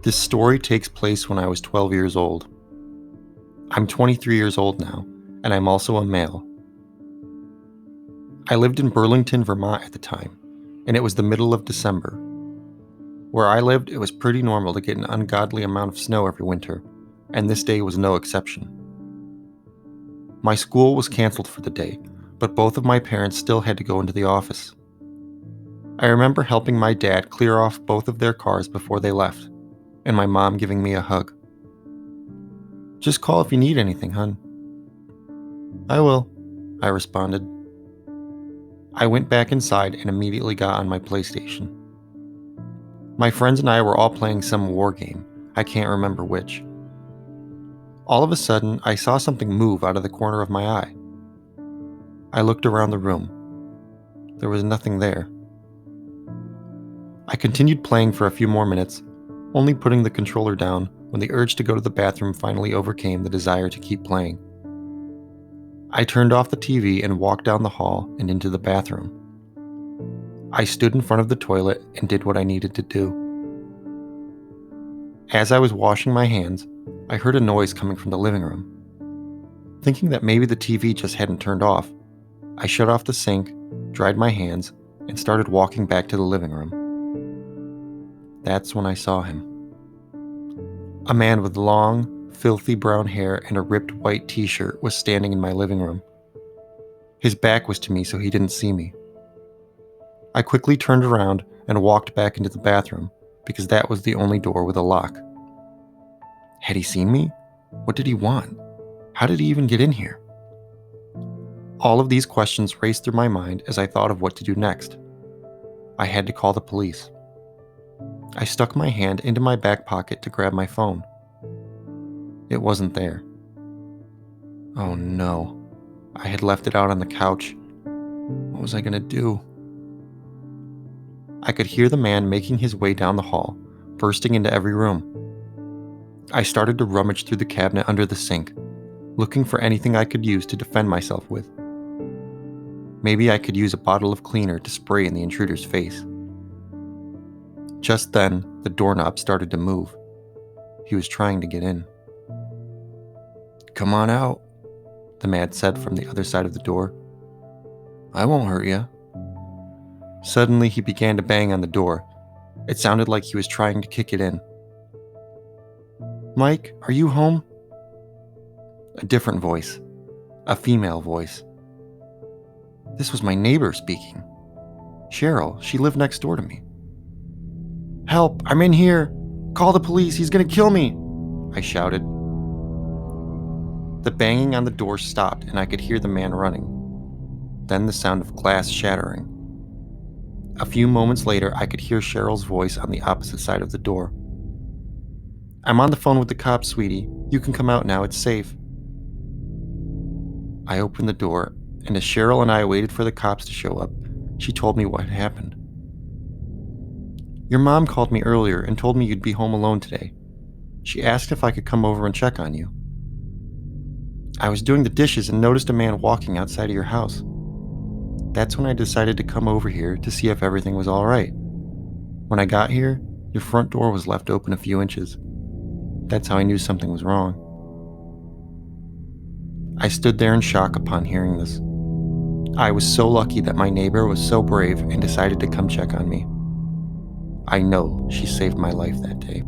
This story takes place when I was 12 years old. I'm 23 years old now, and I'm also a male. I lived in Burlington, Vermont at the time, and it was the middle of December. Where I lived, it was pretty normal to get an ungodly amount of snow every winter, and this day was no exception. My school was canceled for the day, but both of my parents still had to go into the office. I remember helping my dad clear off both of their cars before they left, and my mom giving me a hug. "Just call if you need anything, hun." "I will," I responded. I went back inside and immediately got on my PlayStation. My friends and I were all playing some war game, I can't remember which. All of a sudden, I saw something move out of the corner of my eye. I looked around the room. There was nothing there. I continued playing for a few more minutes, only putting the controller down when the urge to go to the bathroom finally overcame the desire to keep playing. I turned off the TV and walked down the hall and into the bathroom. I stood in front of the toilet and did what I needed to do. As I was washing my hands, I heard a noise coming from the living room. Thinking that maybe the TV just hadn't turned off, I shut off the sink, dried my hands, and started walking back to the living room. That's when I saw him. A man with long, filthy brown hair and a ripped white t-shirt was standing in my living room. His back was to me so he didn't see me. I quickly turned around and walked back into the bathroom because that was the only door with a lock. Had he seen me? What did he want? How did he even get in here? All of these questions raced through my mind as I thought of what to do next. I had to call the police. I stuck my hand into my back pocket to grab my phone. It wasn't there. Oh no. I had left it out on the couch. What was I going to do? I could hear the man making his way down the hall, bursting into every room. I started to rummage through the cabinet under the sink, looking for anything I could use to defend myself with. Maybe I could use a bottle of cleaner to spray in the intruder's face. Just then, the doorknob started to move. He was trying to get in. "Come on out," the man said from the other side of the door. "I won't hurt you." Suddenly, he began to bang on the door. It sounded like he was trying to kick it in. "Mike, are you home?" A different voice. A female voice. This was my neighbor speaking. Cheryl, she lived next door to me. "Help, I'm in here. Call the police, he's gonna kill me," I shouted. The banging on the door stopped and I could hear the man running. Then the sound of glass shattering. A few moments later, I could hear Cheryl's voice on the opposite side of the door. "I'm on the phone with the cops, sweetie. You can come out now, it's safe." I opened the door, and as Cheryl and I waited for the cops to show up, she told me what had happened. "Your mom called me earlier and told me you'd be home alone today. She asked if I could come over and check on you. I was doing the dishes and noticed a man walking outside of your house. That's when I decided to come over here to see if everything was all right. When I got here, your front door was left open a few inches. That's how I knew something was wrong." I stood there in shock upon hearing this. I was so lucky that my neighbor was so brave and decided to come check on me. I know she saved my life that day.